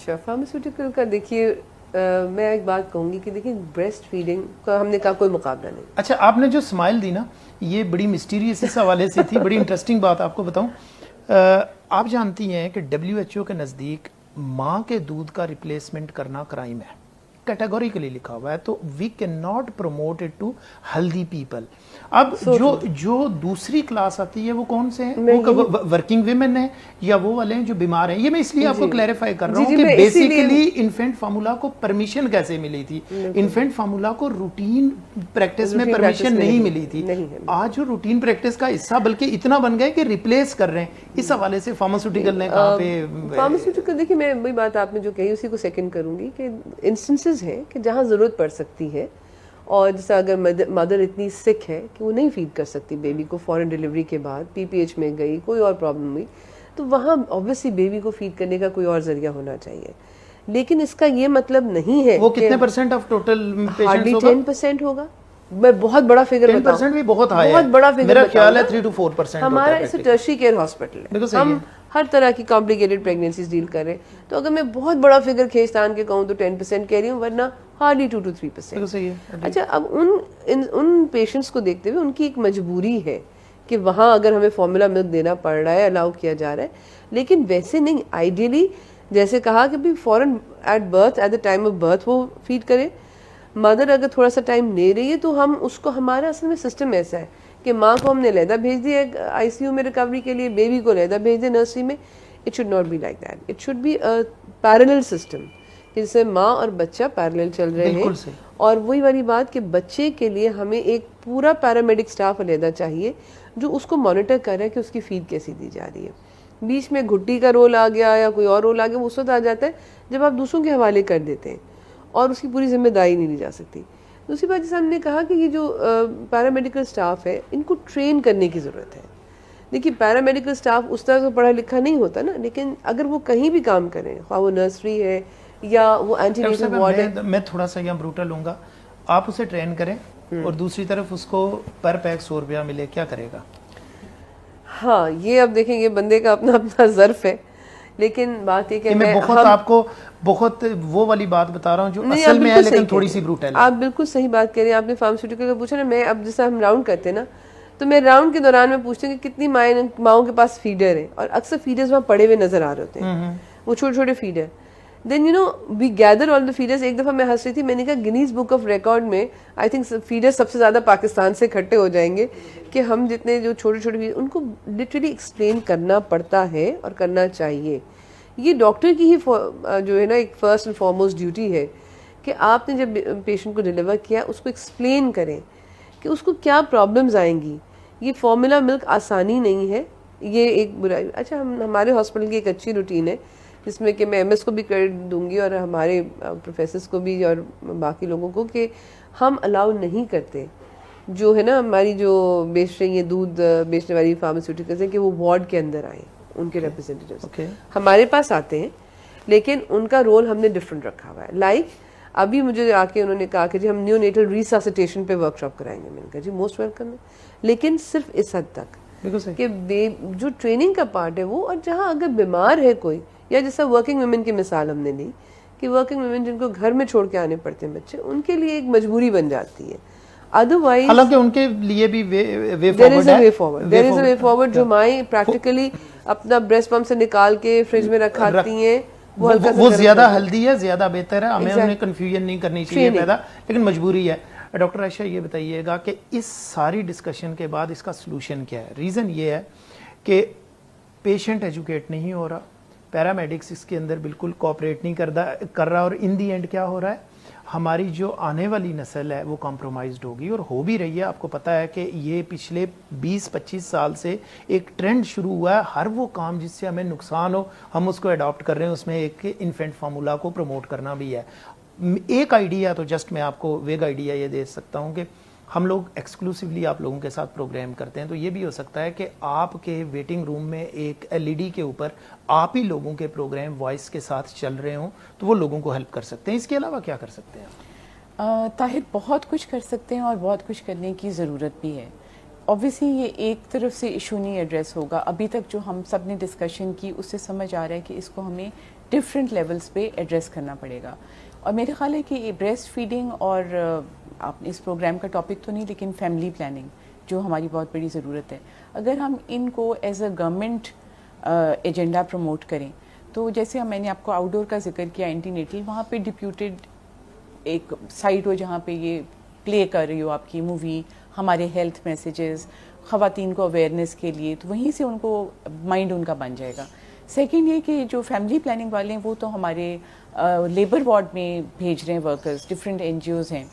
اچھا, فارماسیوٹیکل کا دیکھیے میں ایک بات کہوں گی کہ دیکھیں بریسٹ فیڈنگ کا ہم نے کہا کوئی مقابلہ نہیں. اچھا, آپ نے جو اسمائل دی نا یہ بڑی مسٹیریس اس حوالے سے تھی, بڑی انٹرسٹنگ بات آپ کو بتاؤں. آپ جانتی ہیں کہ WHO کے نزدیک ماں کے دودھ کا ریپلیسمنٹ کرنا کرائم ہے, کیٹیگوریکلی لکھا ہوا ہے, تو we can not promote it to healthy people. اب جو دوسری کلاس آتی ہے وہ کون سے ہیں؟ وہ ورکنگ ویمن ہیں یا وہ والے ہیں جو بیمار ہیں؟ یہ میں اس لیے آپ کو کلیریفائی کر رہا ہوں کہ بیسیکلی انفینٹ فارمولا کو پرمیشن کیسے ملی تھی. انفینٹ فارمولا کو روٹین پریکٹس میں پرمیشن نہیں ملی تھی. آج جو روٹین پریکٹس کا حصہ بلکہ اتنا بن گئے کہ ریپلیس کر رہے ہیں. اس حوالے سے فارماسیوٹیکل نے کہاں پہ فارماسیوٹیکل دیکھیے میں وہی بات آپ نے جو کہی اسی کو سیکنڈ کروں گی کہ انسٹنسز ہیں کہ جہاں ضرورت پڑ سکتی ہے, اور جیسے اگر مدر اتنی سک ہے کہ وہ نہیں فیڈ کر سکتی بیبی کو فوراً ڈلیوری کے بعد, PPH میں گئی, کوئی اور پرابلم ہوئی, تو وہاں obviously بیبی کو فیڈ کرنے کا کوئی اور ذریعہ ہونا چاہیے. لیکن اس کا یہ مطلب نہیں ہے وہ کتنے پرسنٹ آف ٹوٹل ہارڈلی 10% ہوگا. میں بہت بڑا فگر بتاؤں, 10% بھی بہت ہائی ہے, بہت بڑا فگر میرا خیال ہے 3 to 4%. ہمارا اس ٹرشری کیئر ہاسپٹل ہے, ہم ہر طرح کی کمپلیکیٹڈ پریگنینسیز ڈیل کر رہے ہیں. تو اگر میں بہت بڑا فگر کھینچتان کے کہوں تو 10% کہہ رہی ہوں, ورنہ ہارڈلی 2 to 3%. اچھا, اب ان پیشنٹس کو دیکھتے ہوئے ان کی ایک مجبوری ہے کہ وہاں اگر ہمیں فارمولا ملک دینا پڑ رہا ہے, الاؤ کیا جا رہا ہے, لیکن ویسے نہیں. آئیڈیلی جیسے کہا کہ بھی فوراً at birth, at the time of birth وہ فیڈ کرے. مدر اگر تھوڑا سا ٹائم لے رہی ہے تو ہم اس کو, ہمارا اصل میں سسٹم ایسا ہے کہ ماں کو ہم نے علیحدہ بھیج دیا ICU میں ریکوری کے لیے, بیبی کو علیحدہ بھیج دیا نرسری میں. It should not be like that. It should be a parallel system جس سے ماں اور بچہ پیرلل چل رہے ہیں. اور وہی والی بات کہ بچے کے لیے ہمیں ایک پورا پیرامیڈک سٹاف علیحدہ چاہیے جو اس کو مانیٹر کر رہا ہے کہ اس کی فیڈ کیسی دی جا رہی ہے. بیچ میں گھٹی کا رول آ گیا یا کوئی اور رول آ گیا, وہ اس وقت آ جاتا ہے جب آپ دوسروں کے حوالے کر دیتے ہیں اور اس کی پوری ذمہ داری نہیں لی جا سکتی. دوسری بات جیسے ہم نے کہا کہ یہ جو پیرامیڈیکل سٹاف ہے ان کو ٹرین کرنے کی ضرورت ہے. دیکھیے پیرامیڈیکل سٹاف اس طرح سے پڑھا لکھا نہیں ہوتا نا, لیکن اگر وہ کہیں بھی کام کریں, خواہ وہ نرسری ہے یا وہ اینٹی نیٹل وارڈ ہے. میں تھوڑا سا یہاں بروٹل ہوں گا, آپ اسے ٹرین کریں اور دوسری طرف اس کو پر پیک 100 روپیہ ملے, کیا کرے گا؟ ہاں یہ اب دیکھیں یہ بندے کا اپنا اپنا ظرف ہے, لیکن بات یہ کہ میں بہت آپ کو بہت وہ والی بات بتا رہا ہوں جو اصل میں ہے لیکن تھوڑی سی بروٹل ہے. آپ بالکل صحیح بات کہہ رہے ہیں. آپ نے فارماسیوٹیکل کا پوچھا نا, میں اب جیسے ہم راؤنڈ کرتے ہیں نا, تو میں راؤنڈ کے دوران میں پوچھتی ہوں کہ کتنی ماؤں کے پاس فیڈر ہے, اور اکثر فیڈرز وہاں پڑے ہوئے نظر آ رہے ہوتے ہیں, وہ چھوٹے چھوٹے فیڈر. دین وی گیدر آل دا فیڈرز. ایک دفعہ میں ہنس رہی تھی, میں نے کہا گنیز بک آف ریکارڈ میں آئی تھنک فیڈر سب سے زیادہ پاکستان سے اکٹھے ہو جائیں گے, کہ ہم جتنے جو چھوٹے چھوٹے فیڈر ان کو لٹرلی ایکسپلین کرنا پڑتا ہے اور کرنا چاہیے. یہ ڈاکٹر کی ہی جو ہے نا ایک فرسٹ اینڈ فارموسٹ ڈیوٹی ہے کہ آپ نے جب پیشنٹ کو ڈلیور کیا اس کو ایکسپلین کریں کہ اس کو کیا پرابلمز آئیں گی. یہ فارمولا ملک آسانی نہیں ہے, یہ ایک برائی. اچھا, ہمارے ہاسپٹل کی ایک اچھی روٹین ہے جس میں کہ میں MS کو بھی کریڈٹ دوں گی اور ہمارے پروفیسرز کو بھی اور باقی لوگوں کو, کہ ہم الاؤ نہیں کرتے جو ہے نا ہماری جو بیچ رہی ہیں دودھ بیچنے والی فارماسیوٹیکلز ہیں کہ وہ وارڈ کے اندر آئیں. ان کے ریپرزینٹیوز ہمارے پاس آتے ہیں, لیکن ان کا رول ہم نے ڈفرینٹ رکھا ہوا ہے. لائک ابھی مجھے آ کے انہوں نے کہا کہ جی ہم نیو نیٹل ریساسیٹیشن پہ ورک شاپ کرائیں گے. میں نے کہا جی موسٹ ویلکم ہے, لیکن صرف اس حد تک کہ جو ٹریننگ کا پارٹ ہے وہ, اور جہاں اگر بیمار ہے کوئی, یا جیسا ورکنگ ویمن کی مثال ہم نے لی کہ ورکنگ ویمن جن کو گھر میں چھوڑ کے آنے پڑتے ہیں بچے, ان کے لیے ایک مجبوری بن جاتی ہے. ادروائز حالانکہ ان کے لیے بھی there is a way forward جو مائیں پریکٹیکلی اپنا بریسٹ پمپ سے نکال کے فریج میں رکھاتی ہیں, وہ زیادہ ہیلدی ہے, زیادہ بہتر ہے. ہمیں انہیں کنفیوژن نہیں کرنی چاہیے پیدا, لیکن مجبوری ہے. ڈاکٹر عائشہ یہ بتائیے گا کہ اس ساری ڈسکشن کے بعد اس کا سلوشن کیا ہے؟ ریزن یہ ہے کہ پیشنٹ ایجوکیٹ نہیں ہو رہا, پیرامیڈکس اس کے اندر بالکل کوآپریٹ نہیں کر رہا, اور ان دی اینڈ کیا ہو رہا ہے, ہماری جو آنے والی نسل ہے وہ کمپرومائزڈ ہوگی اور ہو بھی رہی ہے. آپ کو پتہ ہے کہ یہ پچھلے 20-25 سال سے ایک ٹرینڈ شروع ہوا ہے, ہر وہ کام جس سے ہمیں نقصان ہو ہم اس کو اڈاپٹ کر رہے ہیں. اس میں ایک انفینٹ فارمولا کو پروموٹ کرنا بھی ہے. ایک آئیڈیا تو جسٹ میں آپ کو ویگ آئیڈیا یہ دے سکتا ہوں کہ ہم لوگ ایکسکلوسیولی آپ لوگوں کے ساتھ پروگرام کرتے ہیں, تو یہ بھی ہو سکتا ہے کہ آپ کے ویٹنگ روم میں ایک LED کے اوپر آپ ہی لوگوں کے پروگرام وائس کے ساتھ چل رہے ہوں, تو وہ لوگوں کو ہیلپ کر سکتے ہیں. اس کے علاوہ کیا کر سکتے ہیں؟ طاہر بہت کچھ کر سکتے ہیں اور بہت کچھ کرنے کی ضرورت بھی ہے. اوبویسلی یہ ایک طرف سے ایشو نہیں ایڈریس ہوگا. ابھی تک جو ہم سب نے ڈسکشن کی اس سے سمجھ آ رہا ہے کہ اس کو ہمیں ڈفرینٹ لیولس پہ ایڈریس کرنا پڑے گا. اور میرے خیال ہے کہ بریسٹ فیڈنگ اور آپ اس پروگرام کا ٹاپک تو نہیں لیکن فیملی پلاننگ جو ہماری بہت بڑی ضرورت ہے, اگر ہم ان کو as a government agenda promote کریں تو جیسے میں نے آپ کو آؤٹ ڈور کا ذکر کیا اینٹی نیٹل, وہاں پہ ڈپیوٹیڈ ایک سائٹ ہو جہاں پہ یہ پلے کر رہی ہو آپ کی مووی, ہمارے ہیلتھ میسیجز خواتین کو اویئرنیس کے لیے, تو وہیں سے ان کو مائنڈ ان کا بن جائے گا. سیکنڈ یہ کہ جو فیملی پلاننگ والے ہیں وہ تو ہمارے لیبر وارڈ میں بھیج رہے ہیں workers, different N G Os ہیں,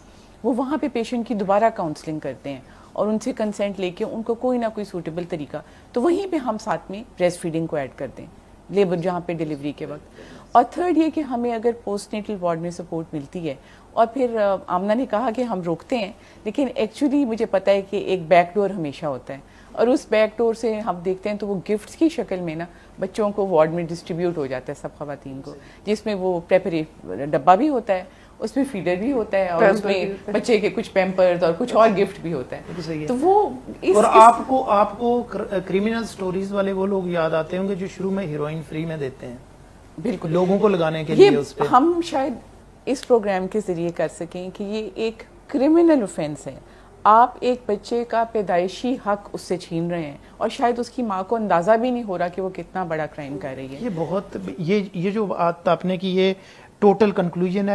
وہ وہاں پہ پیشنٹ کی دوبارہ کاؤنسلنگ کرتے ہیں اور ان سے کنسنٹ لے کے ان کو کوئی نہ کوئی سوٹیبل طریقہ, تو وہیں پہ ہم ساتھ میں بریسٹ فیڈنگ کو ایڈ کر دیں لیبر جہاں پہ ڈلیوری کے وقت. اور تھرڈ یہ کہ ہمیں اگر پوسٹ نیٹل وارڈ میں سپورٹ ملتی ہے, اور پھر آمنہ نے کہا کہ ہم روکتے ہیں لیکن ایکچولی مجھے پتہ ہے کہ ایک بیک ڈور ہمیشہ ہوتا ہے, اور اس بیک ڈور سے ہم دیکھتے ہیں تو وہ گفٹس کی شکل میں نا بچوں کو وارڈ میں ڈسٹریبیوٹ ہو جاتا ہے سب خواتین کو, جس میں وہ ڈبہ بھی ہوتا ہے, اس میں فیڈر بھی ہوتا ہے, اور اس میں بچے کے کچھ پیمپرز اور کچھ اور گفٹ بھی ہوتا ہے. تو وہ اور آپ کو کریمنل سٹوریز والے وہ لوگ یاد آتے ہوں گے جو شروع میں ہیروئن فری میں دیتے ہیں, بالکل لوگوں کو لگانے کے لیے اس پہ. ہم شاید اس پروگرام کے ذریعے کر سکیں کہ یہ ایک کرمنل اوفینس ہے, آپ ایک بچے کا پیدائشی حق اس سے چھین رہے ہیں, اور شاید اس کی ماں کو اندازہ بھی نہیں ہو رہا کہ وہ کتنا بڑا کرائم کر رہی ہے. یہ بہت یہ جو بات آپ نے کی یہ ٹوٹل کنکلوژن ہے